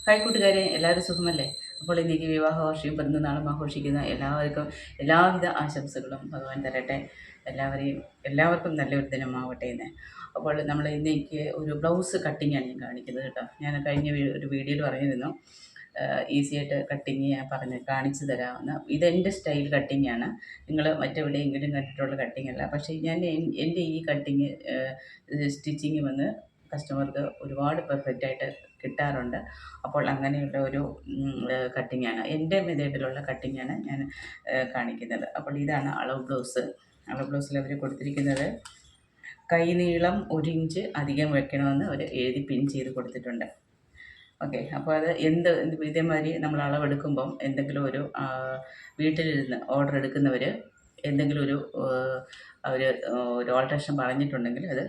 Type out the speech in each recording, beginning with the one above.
Hi കൂട്ടുകാരെ, എല്ലാവരും സുഖമല്ലേ? അപ്പോൾ ഇന്നേക്ക് വിവാഹവാർഷികം പിറന്നാളും ആഘോഷിക്കുന്ന എല്ലാവർക്കും എല്ലാവിധ ആശംസകളും ഭഗവാൻ തരട്ടെ. എല്ലാവർക്കും നല്ലൊരു ദിനമാവട്ടെ എന്ന്. അപ്പോൾ നമ്മൾ ഇന്നേക്ക് ഒരു ബ്ലൗസ് കട്ടിങ്ങാണ് ഞാൻ കാണിക്കുന്നത് കേട്ടോ. ഞാൻ കഴിഞ്ഞ ഒരു വീഡിയോയിൽ പറഞ്ഞിരുന്നു ഈസി ആയിട്ട് കട്ടിങ് ഞാൻ കാണിച്ചു തരാമെന്ന്. ഇതെൻ്റെ സ്റ്റൈൽ കട്ടിങ്ങാണ്. നിങ്ങൾ മറ്റെവിടെയെങ്കിലും കണ്ടിട്ടുള്ള കട്ടിങ് അല്ല. പക്ഷേ എൻ്റെ ഈ കട്ടിങ് സ്റ്റിച്ചിങ് വന്ന് കസ്റ്റമർക്ക് ഒരുപാട് പെർഫെക്റ്റായിട്ട് കിട്ടാറുണ്ട്. അപ്പോൾ അങ്ങനെയുള്ള ഒരു കട്ടിങ്ങാണ്, എൻ്റെ മെത്തേഡിലുള്ള കട്ടിങ്ങാണ് ഞാൻ കാണിക്കുന്നത്. അപ്പോൾ ഇതാണ് അളവ് ബ്ലൗസ്. അളവ് ബ്ലൗസിൽ അവർ കൊടുത്തിരിക്കുന്നത് കൈ നീളം 1 ഇഞ്ച് അധികം വെക്കണമെന്ന് അവർ എഴുതി പിൻ ചെയ്ത് കൊടുത്തിട്ടുണ്ട്. ഓക്കെ, അപ്പോൾ അത് ഇതേമാതിരി നമ്മൾ അളവെടുക്കുമ്പം എന്തെങ്കിലും ഒരു വീട്ടിലിരുന്ന് ഓർഡർ എടുക്കുന്നവർ എന്തെങ്കിലും അവർ ഒരു ഓൾട്രേഷൻ പറഞ്ഞിട്ടുണ്ടെങ്കിൽ അത്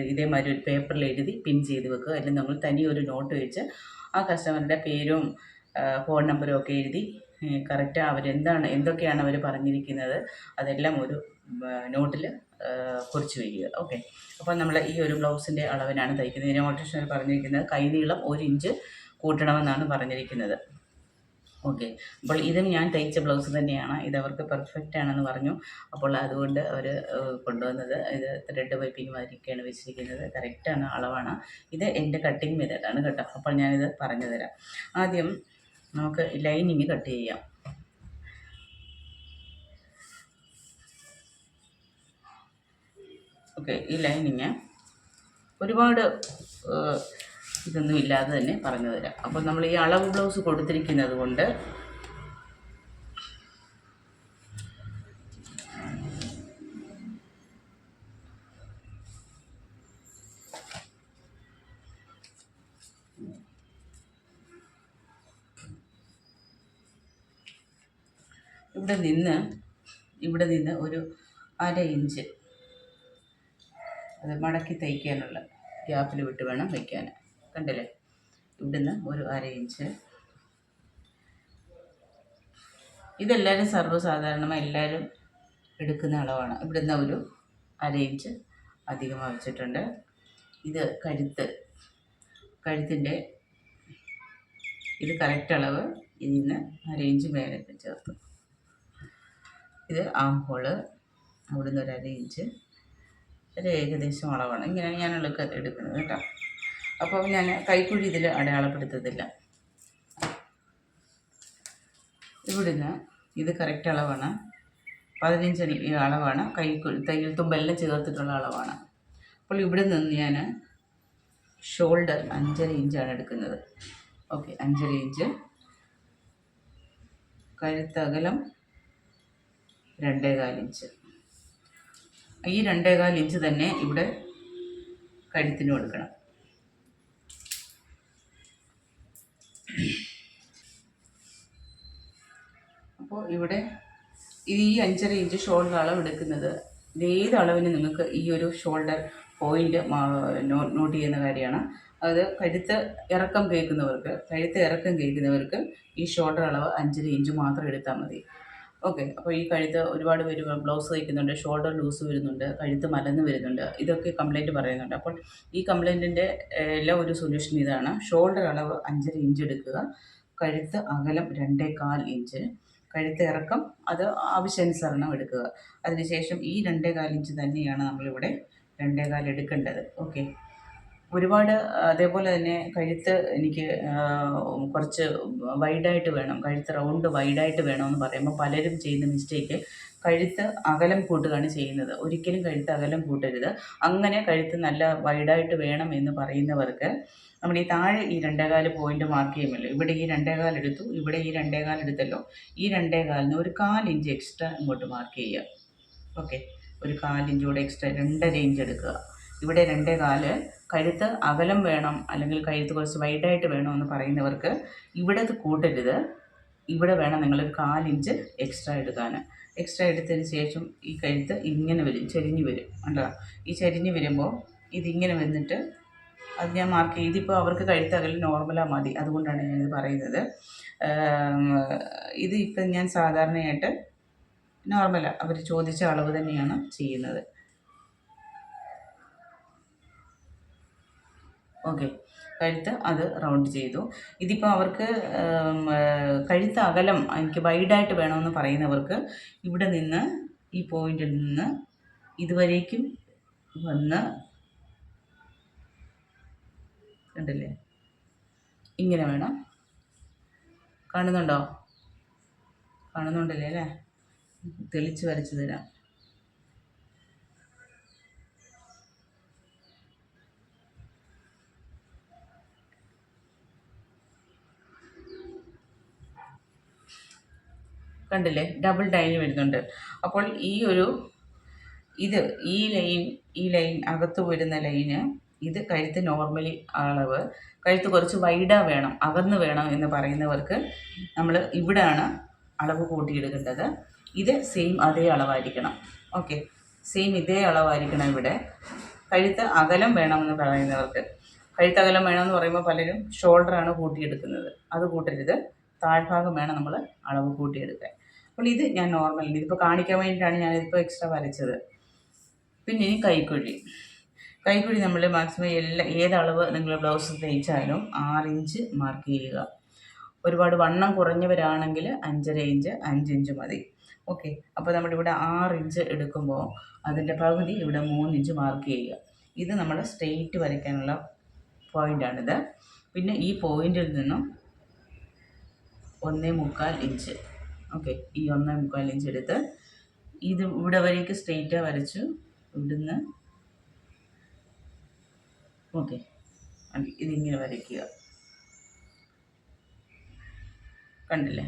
ഇതേമാതിരി ഒരു പേപ്പറിൽ എഴുതി പിൻ ചെയ്ത് വെക്കുക. അല്ലെങ്കിൽ നമ്മൾ തനി ഒരു നോട്ട് വെച്ച് ആ കസ്റ്റമറുടെ പേരും ഫോൺ നമ്പറും ഒക്കെ എഴുതി കറക്റ്റ് എന്തൊക്കെയാണ് അവർ പറഞ്ഞിരിക്കുന്നത് അതെല്ലാം ഒരു നോട്ടിൽ കുറിച്ച് വയ്ക്കുക. ഓക്കെ, അപ്പോൾ നമ്മൾ ഈ ഒരു ബ്ലൗസിൻ്റെ അളവിനാണ് തയ്ക്കുന്നത്. ഇതിന് ഓൾട്രേഷൻ പറഞ്ഞിരിക്കുന്നത് കൈ നീളം 1 ഇഞ്ച് കൂട്ടണമെന്നാണ് പറഞ്ഞിരിക്കുന്നത്. ഓക്കെ, അപ്പോൾ ഇതും ഞാൻ തയ്ച്ച ബ്ലൗസ് തന്നെയാണ്. ഇതവർക്ക് പെർഫെക്റ്റ് ആണെന്ന് പറഞ്ഞു. അപ്പോൾ അതുകൊണ്ട് അവർ കൊണ്ടുവന്നത് ഇത് ത്രെഡ് പൈപ്പിംഗ് മാതിരിയൊക്കെയാണ് വെച്ചിരിക്കുന്നത്. കറക്റ്റാണ്, അളവാണ്. ഇത് എൻ്റെ കട്ടിങ് മെത്തേഡാണ് കേട്ടോ. അപ്പോൾ ഞാനിത് പറഞ്ഞു തരാം. ആദ്യം നമുക്ക് ലൈനിങ് കട്ട് ചെയ്യാം. ഓക്കെ, ഈ ലൈനിങ് ഒരുപാട് ഇതൊന്നും ഇല്ലാതെ തന്നെ പറഞ്ഞു തരാം. അപ്പോൾ നമ്മൾ ഈ അളവ് ബ്ലൗസ് കൊടുത്തിരിക്കുന്നത് കൊണ്ട് ഇവിടെ നിന്ന് ഒരു 1/2 ഇഞ്ച് അത് മടക്കി തയ്ക്കാനുള്ള ഗ്യാപ്പിൽ വിട്ട് വേണം വയ്ക്കാൻ. കണ്ടില്ലേ, ഇവിടുന്ന് ഒരു 1/2 ഇഞ്ച്. ഇതെല്ലാവരും സർവ്വസാധാരണമായി എല്ലാവരും എടുക്കുന്ന അളവാണ്. ഇവിടുന്ന് ഒരു 1/2 ഇഞ്ച് അധികമായി വെച്ചിട്ടുണ്ട്. ഇത് കഴുത്തിൻ്റെ ഇത് കറക്റ്റ് അളവ്. ഇതിൽ നിന്ന് 1/2 ഇഞ്ച് മേലെ ചേർത്തു. ഇത് ആം ഹോള്, അവിടുന്ന് ഒരു 1/2 ഇഞ്ച്. ഒരു ഏകദേശം അളവാണ്. ഇങ്ങനെയാണ് ഞാൻ എടുക്കുന്നത് കേട്ടോ. അപ്പോൾ ഞാൻ കൈക്കുഴി ഇതിൽ അടയാളപ്പെടുത്തത്തില്ല. ഇവിടുന്ന് ഇത് കറക്റ്റ് അളവാണ്. 15 അളവാണ്. തയ്യൽ തുമ്പെല്ലാം ചേർത്തിട്ടുള്ള അളവാണ്. അപ്പോൾ ഇവിടെ നിന്ന് ഞാൻ ഷോൾഡർ 5.5 ഇഞ്ചാണ് എടുക്കുന്നത്. Okay, 5.5 inch. കഴുത്തകലം 2.25 ഇഞ്ച്. ഈ 2.25 ഇഞ്ച് തന്നെ ഇവിടെ കഴുത്തിനും എടുക്കണം. അപ്പോൾ ഇവിടെ ഈ 5.5 ഇഞ്ച് ഷോൾഡർ അളവ് എടുക്കുന്നത് ഏത് അളവിന് നിങ്ങൾക്ക് ഈ ഒരു ഷോൾഡർ പോയിൻ്റ് നോട്ട് ചെയ്യുന്ന കാര്യമാണ്. അത് കഴുത്ത് ഇറക്കം കേൾക്കുന്നവർക്ക് ഈ ഷോൾഡർ അളവ് 5.5 ഇഞ്ച് മാത്രം എടുത്താൽ മതി. ഓക്കെ, അപ്പോൾ ഈ കഴുത്ത് ഒരുപാട് പേര് ബ്ലൗസ് തയ്ക്കുന്നുണ്ട്, ഷോൾഡർ ലൂസ് വരുന്നുണ്ട്, കഴുത്ത് മലന്ന് വരുന്നുണ്ട്, ഇതൊക്കെ കംപ്ലൈൻറ്റ് പറയുന്നുണ്ട്. അപ്പോൾ ഈ കംപ്ലൈൻറ്റിൻ്റെ എല്ലാം ഒരു സൊല്യൂഷൻ ഇതാണ്. ഷോൾഡർ അളവ് 5.5 ഇഞ്ച് എടുക്കുക, കഴുത്ത് അകലം 2.25 ഇഞ്ച്, കഴുത്ത് ഇറക്കം അത് ആവശ്യാനുസരണം എടുക്കുക. അതിനുശേഷം ഈ 2.25 ഇഞ്ച് തന്നെയാണ് നമ്മളിവിടെ 2.25 എടുക്കേണ്ടത്. ഓക്കെ, ഒരുപാട് അതേപോലെ തന്നെ കഴുത്ത് എനിക്ക് കുറച്ച് വൈഡായിട്ട് വേണം, കഴുത്ത് റൗണ്ട് വൈഡായിട്ട് വേണമെന്ന് പറയുമ്പോൾ പലരും ചെയ്യുന്ന മിസ്റ്റേക്ക് കഴുത്ത് അകലം കൂട്ടുകയാണ് ചെയ്യുന്നത്. ഒരിക്കലും കഴുത്ത് അകലം കൂട്ടരുത്. അങ്ങനെ കഴുത്ത് നല്ല വൈഡായിട്ട് വേണം എന്ന് പറയുന്നവർക്ക് നമ്മൾ ഈ താഴെ ഈ 2.25 പോയിൻ്റ് മാർക്ക് ചെയ്യുമല്ലോ, ഇവിടെ ഈ 2.25 എടുത്തു, ഇവിടെ ഈ 2.25 എടുത്തല്ലോ, ഈ 2.25 ഒരു 1/4 ഇഞ്ച് എക്സ്ട്രാ ഇങ്ങോട്ട് മാർക്ക് ചെയ്യുക. ഓക്കെ, ഒരു 1/4 ഇഞ്ച് കൂടെ എക്സ്ട്രാ 2.5 ഇഞ്ച് എടുക്കുക. ഇവിടെ 2.25 കഴുത്ത് അകലം വേണം, അല്ലെങ്കിൽ കഴുത്ത് കുറച്ച് വൈഡായിട്ട് വേണമെന്ന് പറയുന്നവർക്ക് ഇവിടെ അത് കൂട്ടരുത്. ഇവിടെ വേണം നിങ്ങളൊരു 1/4 ഇഞ്ച് എക്സ്ട്രാ എടുക്കാൻ. എക്സ്ട്രാ എടുത്തതിന് ശേഷം ഈ കഴുത്ത് ഇങ്ങനെ വരും, ചെരിഞ്ഞ് വരും. കണ്ടോ, ഈ ചെരിഞ്ഞ് വരുമ്പോൾ ഇതിങ്ങനെ വന്നിട്ട് അത് ഞാൻ മാർക്ക് ചെയ്ത്. ഇതിപ്പോൾ അവർക്ക് കഴുത്ത് അകലം നോർമലാ മതി, അതുകൊണ്ടാണ് ഞാനിത് പറയുന്നത്. ഇത് ഇപ്പം ഞാൻ സാധാരണയായിട്ട് നോർമലാണ്, അവർ ചോദിച്ച അളവ് തന്നെയാണ് ചെയ്യുന്നത്. ഓക്കെ, കഴുത്ത് അത് റൗണ്ട് ചെയ്തു. ഇതിപ്പോൾ അവർക്ക് കഴുത്ത് അകലം എനിക്ക് വൈഡായിട്ട് വേണമെന്ന് പറയുന്നവർക്ക് ഇവിടെ നിന്ന് ഈ പോയിന്റിൽ നിന്ന് ഇതുവരേക്കും വന്ന് കണ്ടില്ലേ, ഇങ്ങനെ വേണം. കാണുന്നുണ്ടോ? കാണുന്നുണ്ടല്ലേ അല്ലേ? തെളിച്ച് വരച്ച് തരാം. കണ്ടില്ലേ, ഡബിൾ ലൈൻ വരുന്നുണ്ട്. അപ്പോൾ ഈ ലൈൻ അകത്ത് വരുന്ന ലൈന്, ഇത് കഴുത്ത് നോർമലി അളവ്. കഴുത്ത് കുറച്ച് വൈഡാ വേണം, അകന്ന് വേണം എന്ന് പറയുന്നവർക്ക് നമ്മൾ ഇവിടെയാണ് അളവ് കൂട്ടിയെടുക്കേണ്ടത്. ഇത് സെയിം അതേ അളവായിരിക്കണം. ഓക്കെ, സെയിം ഇതേ അളവായിരിക്കണം ഇവിടെ. കഴുത്ത് അകലം വേണമെന്ന് പറയുന്നവർക്ക്, കഴുത്തകലം വേണമെന്ന് പറയുമ്പോൾ പലരും ഷോൾഡറാണ് കൂട്ടിയെടുക്കുന്നത്. അത് കൂട്ടരുത്, താഴ്ഭാഗം വേണം നമ്മൾ അളവ് കൂട്ടിയെടുക്കാൻ. അപ്പോൾ ഇത് ഞാൻ നോർമൽ, ഇതിപ്പോൾ കാണിക്കാൻ വേണ്ടിയിട്ടാണ് ഞാനിതിപ്പോൾ എക്സ്ട്രാ വരച്ചത്. പിന്നെ ഇനി കൈക്കുഴി നമ്മൾ മാക്സിമം ഏതളവ് നിങ്ങൾ ബ്ലൗസ് തയ്ച്ചാലും 6 ഇഞ്ച് മാർക്ക് ചെയ്യുക. ഒരുപാട് വണ്ണം കുറഞ്ഞവരാണെങ്കിൽ 5.5 ഇഞ്ച്, 5 ഇഞ്ച് മതി. ഓക്കെ, അപ്പോൾ നമ്മളിവിടെ 6 ഇഞ്ച് എടുക്കുമ്പോൾ അതിൻ്റെ പകുതി ഇവിടെ 3 ഇഞ്ച് മാർക്ക് ചെയ്യുക. ഇത് നമ്മൾ സ്ട്രെയിറ്റ് വരയ്ക്കാനുള്ള പോയിൻ്റാണിത്. പിന്നെ ഈ പോയിന്റിൽ നിന്നും 1.25 ഇഞ്ച്, ഓക്കെ, ഈ 1.25 ഇഞ്ച് എടുത്ത് ഇത് ഇവിടെ വരേക്ക് സ്ട്രെയിറ്റാണ് വരച്ചു. ഇവിടുന്ന് ഓക്കെ, ഇതിങ്ങനെ വരയ്ക്കുക. കണ്ടില്ലേ?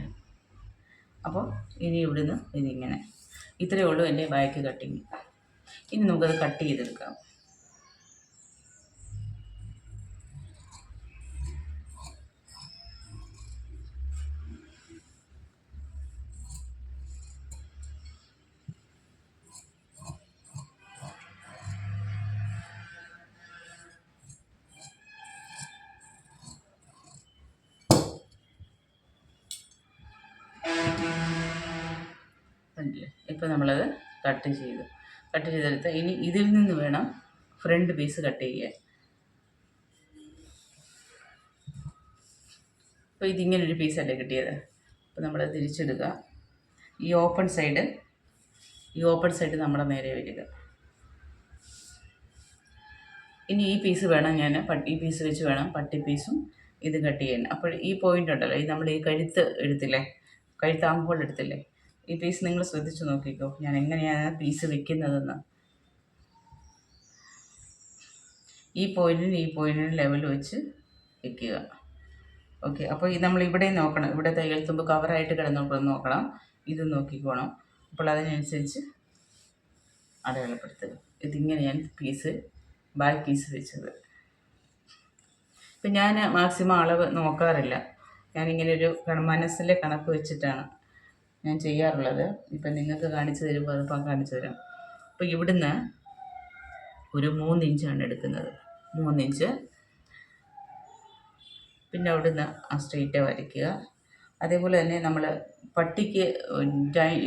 അപ്പോൾ ഇനി ഇവിടുന്ന് ഇതിങ്ങനെ, ഇത്രയേ ഉള്ളൂ എൻ്റെ ബാക്ക് കട്ടിങ്. ഇനി നമുക്കത് കട്ട് ചെയ്തെടുക്കാം. കണ്ടില്ലേ? ഇപ്പോൾ നമ്മളത് കട്ട് ചെയ്തെടുത്ത് ഇനി ഇതിൽ നിന്ന് വേണം ഫ്രണ്ട് പീസ് കട്ട് ചെയ്യാൻ. അപ്പോൾ ഇതിങ്ങനൊരു പീസല്ലേ കിട്ടിയത്. അപ്പോൾ നമ്മളത് തിരിച്ചെടുക്കുക. ഈ ഓപ്പൺ സൈഡ് നമ്മുടെ നേരെ വരിക. ഇനി ഈ പീസ് വേണം ഈ പീസ് വെച്ച് വേണം പട്ടി പീസും ഇത് കട്ട് ചെയ്യാൻ. അപ്പോൾ ഈ പോയിൻ്റ് ഉണ്ടല്ലോ, ഈ നമ്മൾ ഈ കഴുത്ത് ആംഹോൾ എടുത്തില്ലേ, ഈ പീസ് നിങ്ങൾ ശ്രദ്ധിച്ച് നോക്കിക്കോ ഞാൻ എങ്ങനെയാണ് പീസ് വെക്കുന്നതെന്ന്. ഈ പോയിന്റിന് ലെവൽ വെച്ച് വെക്കുക. ഓക്കെ, അപ്പോൾ ഇത് നമ്മൾ ഇവിടെ നോക്കണം, ഇവിടെ തയ്യൽ തുമ്പ് കവറായിട്ട് കിടന്നോക്കണം നോക്കണം. ഇത് നോക്കിക്കോണം. അപ്പോൾ അതിനനുസരിച്ച് അടയാളപ്പെടുത്തുക. ഇതിങ്ങനെ ഞാൻ ബാക്ക് പീസ് വെച്ചത്. ഇപ്പം ഞാൻ മാക്സിമം അളവ് നോക്കാറില്ല. ഞാനിങ്ങനൊരു മനസ്സിലെ കണക്ക് വെച്ചിട്ടാണ് ഞാൻ ചെയ്യാറുള്ളത്. ഇപ്പം നിങ്ങൾക്ക് കാണിച്ചു തരുമ്പോൾ അതിപ്പോൾ കാണിച്ചു തരാം. അപ്പോൾ ഇവിടുന്ന് ഒരു 3 ഇഞ്ചാണ് എടുക്കുന്നത്. 3 ഇഞ്ച്. പിന്നെ അവിടുന്ന് ആ സ്ട്രെയിറ്റ് വരയ്ക്കുക. അതേപോലെ തന്നെ നമ്മൾ പട്ടിക്ക്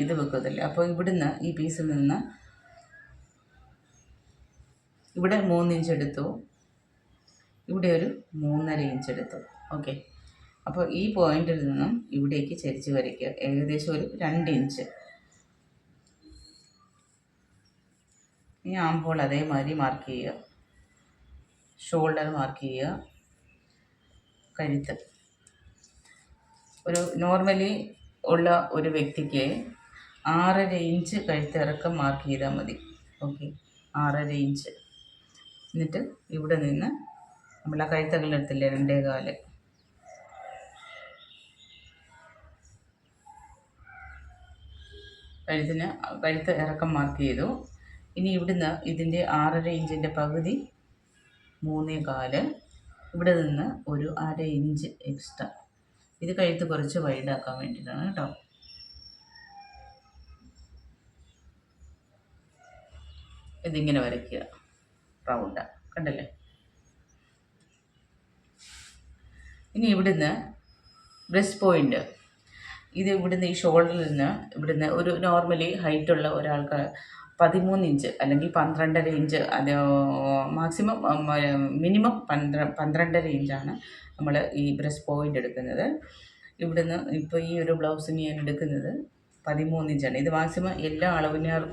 ഇത് വെക്കത്തില്ലേ, അപ്പോൾ ഇവിടുന്ന് ഈ പീസിൽ നിന്ന് ഇവിടെ 3 ഇഞ്ച് എടുത്തു, ഇവിടെ ഒരു 3.5 ഇഞ്ച് എടുത്തു. ഓക്കെ, അപ്പോൾ ഈ പോയിന്റിൽ നിന്നും ഇവിടേക്ക് ചരിച്ച് വരയ്ക്കുക. ഏകദേശം ഒരു 2 ഇഞ്ച്. ഈ ആംഹോൾ അതേമാതിരി മാർക്ക് ചെയ്യുക. ഷോൾഡർ മാർക്ക് ചെയ്യുക. കഴുത്ത് ഒരു നോർമലി ഉള്ള ഒരു വ്യക്തിക്ക് 6.5 ഇഞ്ച് കഴുത്തിറക്കം മാർക്ക് ചെയ്താൽ മതി. Okay, 6.5 inch. എന്നിട്ട് ഇവിടെ നിന്ന് നമ്മൾ ആ കഴുത്തകലെടുത്തില്ലേ 2.25, കഴുത്ത് ഇറക്കം മാർക്ക് ചെയ്തു. ഇനി ഇവിടുന്ന് ഇതിൻ്റെ 6.5 ഇഞ്ചിൻ്റെ പകുതി 3.25, ഇവിടെ നിന്ന് ഒരു 1/2 ഇഞ്ച് എക്സ്ട്രാ. ഇത് കഴുത്ത് കുറച്ച് വൈഡാക്കാൻ വേണ്ടിയിട്ടാണ് കേട്ടോ. ഇതിങ്ങനെ വരയ്ക്കുക, റൗണ്ടാ, കണ്ടല്ലേ? ഇനി ഇവിടുന്ന് ബ്രസ്റ്റ് പോയിൻ്റ്, ഇത് ഇവിടുന്ന് ഈ ഷോൾഡറിൽ നിന്ന് ഇവിടുന്ന് ഒരു നോർമലി ഹൈറ്റുള്ള ഒരാൾക്ക് 13 ഇഞ്ച് അല്ലെങ്കിൽ 12.5 ഇഞ്ച്, അത് മാക്സിമം മിനിമം 12.5 ഇഞ്ചാണ് നമ്മൾ ഈ ബ്രസ്റ്റ് പോയിൻ്റ് എടുക്കുന്നത്. ഇവിടുന്ന് ഇപ്പോൾ ഈ ഒരു ബ്ലൗസിന് ഞാൻ എടുക്കുന്നത് 13 ഇഞ്ചാണ്. ഇത് മാക്സിമം എല്ലാ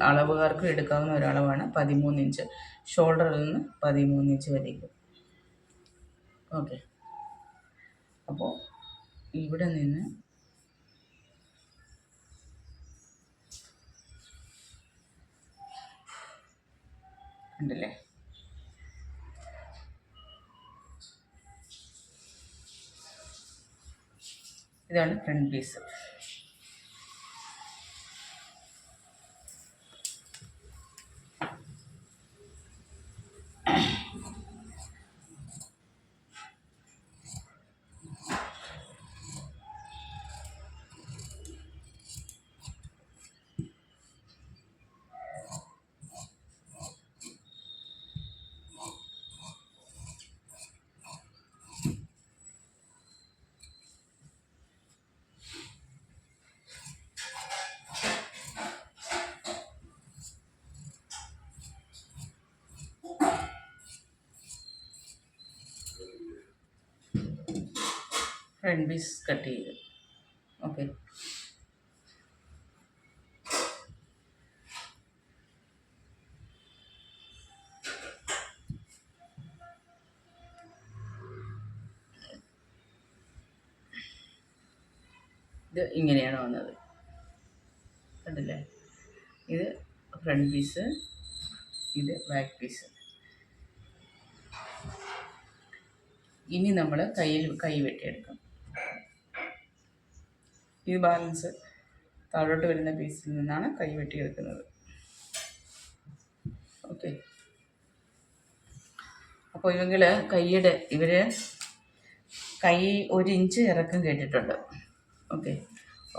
അളവുകാർക്കും എടുക്കാവുന്ന ഒരളവാണ് 13 ഇഞ്ച്. ഷോൾഡറിൽ നിന്ന് 13 ഇഞ്ച് വരേക്കും. ഓക്കെ, അപ്പോൾ ഇവിടെ നിന്ന് ഉണ്ടല്ലേ, ഇതാണ് front piece. Front piece cut ചെയ്ത്. ഓക്കെ, ഇത് ഇങ്ങനെയാണ് വന്നത്, കണ്ടില്ലേ? ഇത് ഫ്രണ്ട് പീസ്, ഇത് ബാക്ക് പീസ്. ഇനി നമ്മൾ കൈ വെട്ടിയെടുക്കും. ഈ ബാലൻസ് താഴോട്ട് വരുന്ന പീസിൽ നിന്നാണ് കൈ വെട്ടിയെടുക്കുന്നത്. ഓക്കെ, അപ്പോൾ ഇവർ കൈ 1 ഇഞ്ച് ഇറക്കം കേട്ടിട്ടുണ്ട്. ഓക്കെ,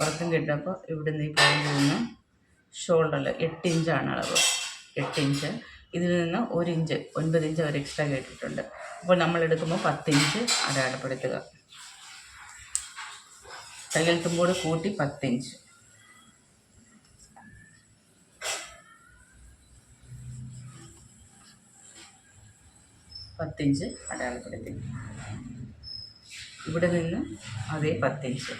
ഇറക്കം കേട്ടപ്പോൾ ഇവിടുന്ന് ഈ പോയിന്റിൽ നിന്ന് ഷോൾഡറിൽ 8 ഇഞ്ചാണ് അളവ്, 8 ഇഞ്ച്. ഇതിൽ നിന്ന് 1 ഇഞ്ച് 9 ഇഞ്ച് അവർ എക്സ്ട്രാ കേട്ടിട്ടുണ്ട്. അപ്പോൾ നമ്മൾ എടുക്കുമ്പോൾ 10 ഇഞ്ച് അടയാളപ്പെടുത്തുക. തയ്യൽ തുമ്പോട് കൂട്ടി 10 ഇഞ്ച്. അടയാളപ്പെടുത്തി ഇവിടെ നിന്ന് അതേ 10 ഇഞ്ച്.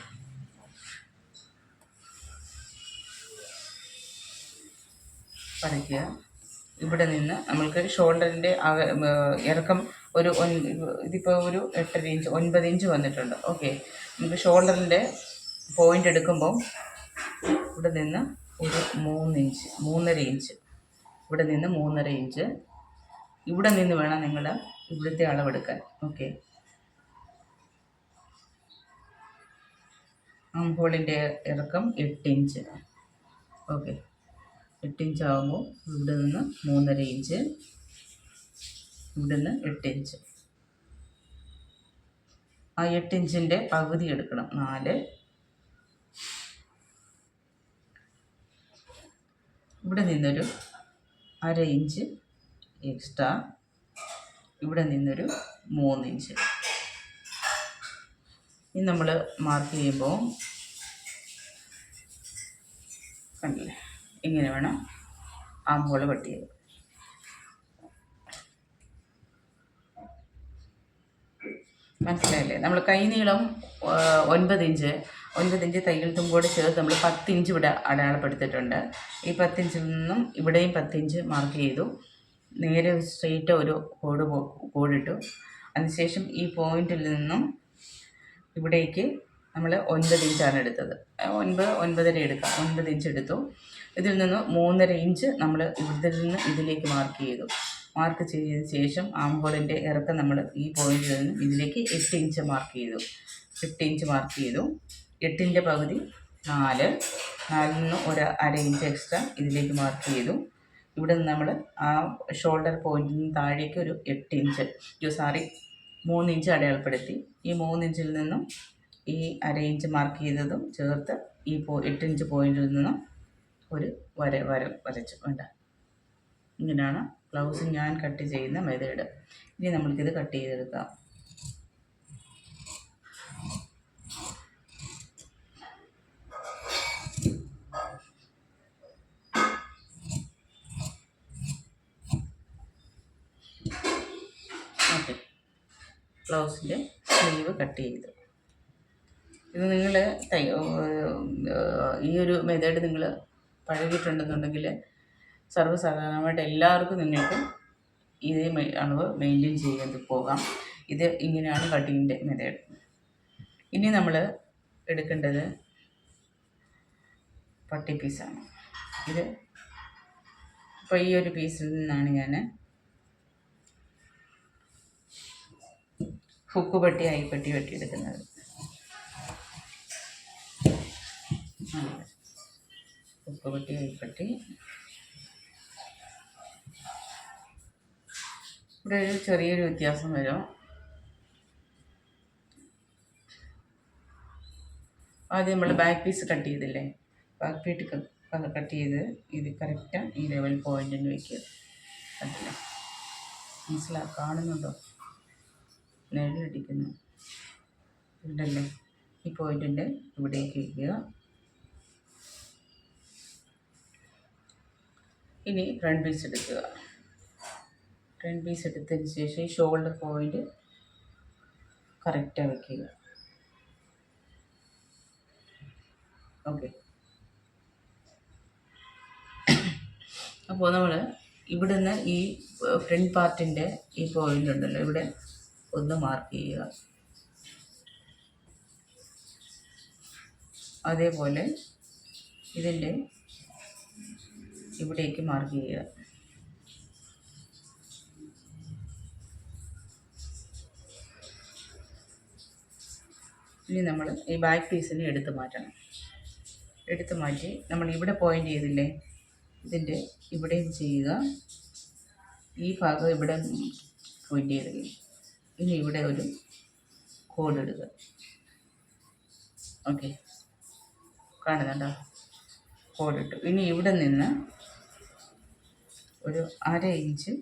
വരയ്ക്കുക. ഇവിടെ നിന്ന് നമ്മൾക്ക് ഷോൾഡറിൻ്റെ ഇറക്കം ഇതിപ്പോൾ ഒരു 8.5 ഇഞ്ച് 9 ഇഞ്ച് വന്നിട്ടുണ്ട്. ഓക്കെ, നമുക്ക് ഷോൾഡറിൻ്റെ പോയിൻ്റ് എടുക്കുമ്പോൾ ഇവിടെ നിന്ന് ഒരു 3.5 ഇഞ്ച്, ഇവിടെ നിന്ന് 3.5 ഇഞ്ച്. ഇവിടെ നിന്ന് വേണം നിങ്ങൾ ഇവിടുത്തെ അളവെടുക്കാൻ. ഓക്കെ, ആംഹോളിൻ്റെ ഇറക്കം 8 ഇഞ്ച്. ഓക്കെ, 8 ഇഞ്ച് ആകുമ്പോൾ ഇവിടെ നിന്ന് 3.5 ഇഞ്ച്, ഇവിടെ നിന്ന് 8 ഇഞ്ച്. ആ 8 ഇഞ്ചിൻ്റെ പകുതി എടുക്കണം, 4. ഇവിടെ നിന്നൊരു 1/2 ഇഞ്ച് എക്സ്ട്രാ, ഇവിടെ നിന്നൊരു 3 ഇഞ്ച്. ഇനി നമ്മൾ മാർക്ക് ചെയ്യുമ്പോൾ കണ്ടില്ലേ, ഇങ്ങനെ വേണം ആംഹോൾ കട്ട് ചെയ്ത്. മനസ്സിലായില്ലേ? നമ്മൾ കൈ നീളം 9 ഇഞ്ച് തയ്യൽ തുമ്പോട് ചേർത്ത് നമ്മൾ 10 ഇഞ്ച് ഇവിടെ അടയാളപ്പെടുത്തിയിട്ടുണ്ട്. ഈ 10 ഇഞ്ചിൽ നിന്നും ഇവിടെയും 10 ഇഞ്ച് മാർക്ക് ചെയ്തു. നേരെ സ്ട്രെയിറ്റ് ഒരു കോഡിട്ടു. അതിനുശേഷം ഈ പോയിന്റിൽ നിന്നും ഇവിടേക്ക് നമ്മൾ 9 ഇഞ്ചാണ് എടുത്തത്. 9.5 എടുക്കാം. 9 ഇഞ്ച് എടുത്തു. ഇതിൽ നിന്ന് 3.5 ഇഞ്ച് നമ്മൾ ഇവിടെ നിന്ന് ഇതിലേക്ക് മാർക്ക് ചെയ്തു. മാർക്ക് ചെയ്തതിന് ശേഷം ആംഹോളിൻ്റെ ഇറക്കം നമ്മൾ ഈ പോയിന്റിൽ നിന്ന് ഇതിലേക്ക് 8 ഇഞ്ച് മാർക്ക് ചെയ്തു. 8 ഇഞ്ച് മാർക്ക് ചെയ്തു. 8ൻ്റെ പകുതി 4. 4ൽ നിന്ന് ഒരു 1/2 ഇഞ്ച് എക്സ്ട്രാ ഇതിലേക്ക് മാർക്ക് ചെയ്തു. ഇവിടെ നിന്ന് നമ്മൾ ആ ഷോൾഡർ പോയിന്റിൽ നിന്ന് താഴേക്ക് ഒരു 3 ഇഞ്ച് അടയാളപ്പെടുത്തി. ഈ 3 ഇഞ്ചിൽ നിന്നും ഈ 1/2 ഇഞ്ച് മാർക്ക് ചെയ്തതും ചേർത്ത് ഈ 8 ഇഞ്ച് പോയിന്റിൽ നിന്നും ഒരു വരച്ചു. വേണ്ട, ഇങ്ങനെയാണ് ബ്ലൗസ് ഞാൻ കട്ട് ചെയ്യുന്ന മെത്തേഡ്. ഇനി നമ്മൾക്കിത് കട്ട് ചെയ്തെടുക്കാം. ബ്ലൗസിൻ്റെ സ്ലീവ് കട്ട് ചെയ്തു. ഇത് നിങ്ങൾ ഈ ഒരു മെത്തേഡ് നിങ്ങൾ പഴകിയിട്ടുണ്ടെന്നുണ്ടെങ്കിൽ സർവ്വസാധാരണമായിട്ട് എല്ലാവർക്കും നിങ്ങൾക്ക് ഇതേ അളവ് മെയിൻറ്റെയിൻ ചെയ്ത് പോകാം. ഇത് ഇങ്ങനെയാണ് കട്ടിങ്ങിൻ്റെ മെത്തേഡ്. ഇനി നമ്മൾ എടുക്കേണ്ടത് പട്ടി പീസാണ്. ഇത് ഇപ്പോൾ ഈ ഒരു പീസിൽ നിന്നാണ് ഞാൻ ഹുക്ക് പട്ടി അയിപ്പട്ടി വെട്ടിയെടുക്കുന്നത്. ഹുക്ക് പട്ടി അയിപ്പട്ടി ഇവിടെ ഒരു ചെറിയൊരു വ്യത്യാസം വരും. ആദ്യം നമ്മൾ ബാക്ക് പീസ് കട്ട് ചെയ്തില്ലേ, ബാക്ക് പീസ് കട്ട് ചെയ്ത് ഇത് കറക്റ്റ് ഈ ലെവൽ പോയിൻറ്റിന് വയ്ക്കുക. കണ്ടില്ല, കാണുന്നുണ്ടോ? നേടിയിടിക്കുന്നു ഉണ്ടല്ലേ. ഈ പോയിൻറ്റിൻ്റെ ഇവിടേക്ക് വയ്ക്കുക. ഇനി ഫ്രണ്ട് പീസ് എടുക്കുക. ഫ്രണ്ട് പീസ് എടുത്തതിന് ശേഷം ഈ ഷോൾഡർ പോയിൻറ്റ് കറക്റ്റായി വയ്ക്കുക. ഓക്കെ. അപ്പോൾ നമ്മൾ ഇവിടുന്ന് ഈ ഫ്രണ്ട് പാർട്ടിൻ്റെ ഈ പോയിൻ്റ് ഉണ്ടല്ലോ, ഇവിടെ ഒന്ന് മാർക്ക് ചെയ്യുക. അതേപോലെ ഇതിൻ്റെ ഇവിടേക്ക് മാർക്ക് ചെയ്യുക. ഇനി നമ്മൾ ഈ ബാക്ക് പീസിനെ എടുത്ത് മാറ്റണം. എടുത്ത് മാറ്റി നമ്മൾ ഇവിടെ പോയിൻ്റ് ചെയ്തില്ലേ, ഇതിൻ്റെ ഇവിടെയും ചെയ്യുക. ഈ ഭാഗം ഇവിടെ പോയിൻ്റ് ചെയ്തില്ലേ, ഇനി ഇവിടെ ഒരു കോഡ് ഇടുക. ഓക്കെ, കാണുന്നുണ്ടോ? കോഡ് ഇട്ടു. ഇനി ഇവിടെ നിന്ന് ഒരു അര ഇഞ്ച്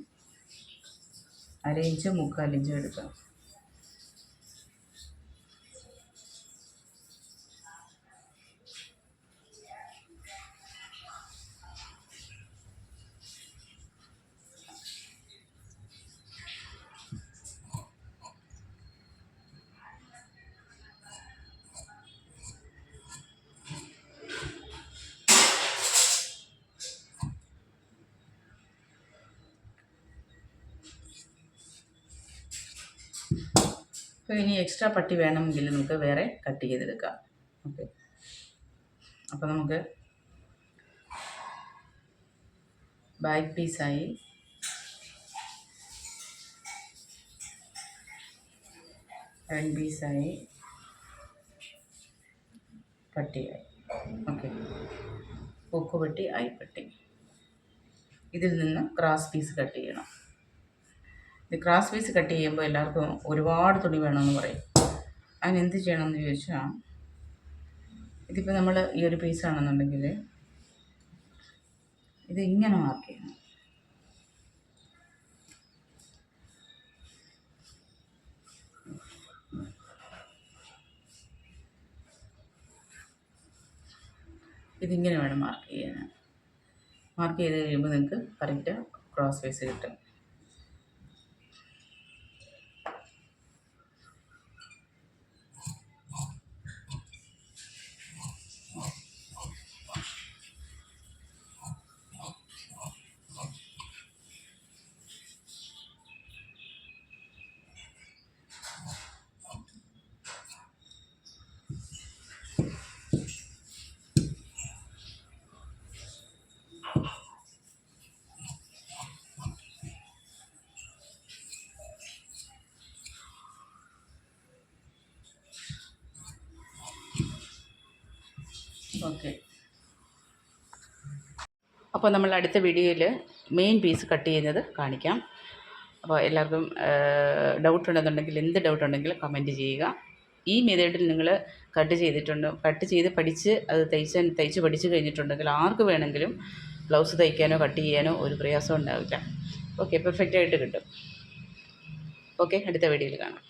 3/4 ഇഞ്ച് എടുക്കാം. അപ്പോൾ ഇനി എക്സ്ട്രാ പട്ടി വേണമെങ്കിൽ നമുക്ക് വേറെ കട്ട് ചെയ്തെടുക്കാം. ഓക്കെ, അപ്പോൾ നമുക്ക് ബാക്ക് പീസായി ഫ്രണ്ട് പീസായി പട്ടിയായി. ഓക്കെ, ഹുക്ക് പട്ടി അയിപ്പട്ടി. ഇതിൽ നിന്ന് ക്രോസ് പീസ് കട്ട് ചെയ്യണം. ഇത് ക്രോസ് പീസ് കട്ട് ചെയ്യുമ്പോൾ എല്ലാവർക്കും ഒരുപാട് തുണി വേണമെന്ന് പറയും. അതിനെന്ത് ചെയ്യണമെന്ന് ചോദിച്ചാൽ, ഇതിപ്പോൾ നമ്മൾ ഈ ഒരു പീസാണെന്നുണ്ടെങ്കിൽ ഇത് ഇങ്ങനെ മാർക്ക് ചെയ്യണം. ഇതിങ്ങനെ വേണം മാർക്ക് ചെയ്യാൻ. മാർക്ക് ചെയ്ത് കഴിയുമ്പോൾ നിങ്ങൾക്ക് കറക്റ്റ് ക്രോസ് പീസ് കിട്ടും. ഓക്കെ, അപ്പോൾ നമ്മൾ അടുത്ത വീഡിയോയിൽ മെയിൻ പീസ് കട്ട് ചെയ്യുന്നത് കാണിക്കാം. അപ്പോൾ എല്ലാവർക്കും ഡൗട്ട് ഉണ്ടെന്നുണ്ടെങ്കിൽ, എന്ത് ഡൗട്ട് ഉണ്ടെങ്കിലും കമൻറ്റ് ചെയ്യുക. ഈ മെത്തേഡിൽ നിങ്ങൾ കട്ട് ചെയ്ത് പഠിച്ച് അത് തയ്ച്ച് പഠിച്ച് കഴിഞ്ഞിട്ടുണ്ടെങ്കിൽ ആർക്ക് വേണമെങ്കിലും ബ്ലൗസ് തയ്ക്കാനോ കട്ട് ചെയ്യാനോ ഒരു പ്രയാസം ഉണ്ടാവില്ല. ഓക്കെ, പെർഫെക്റ്റായിട്ട് കിട്ടും. ഓക്കെ, അടുത്ത വീഡിയോയിൽ കാണാം.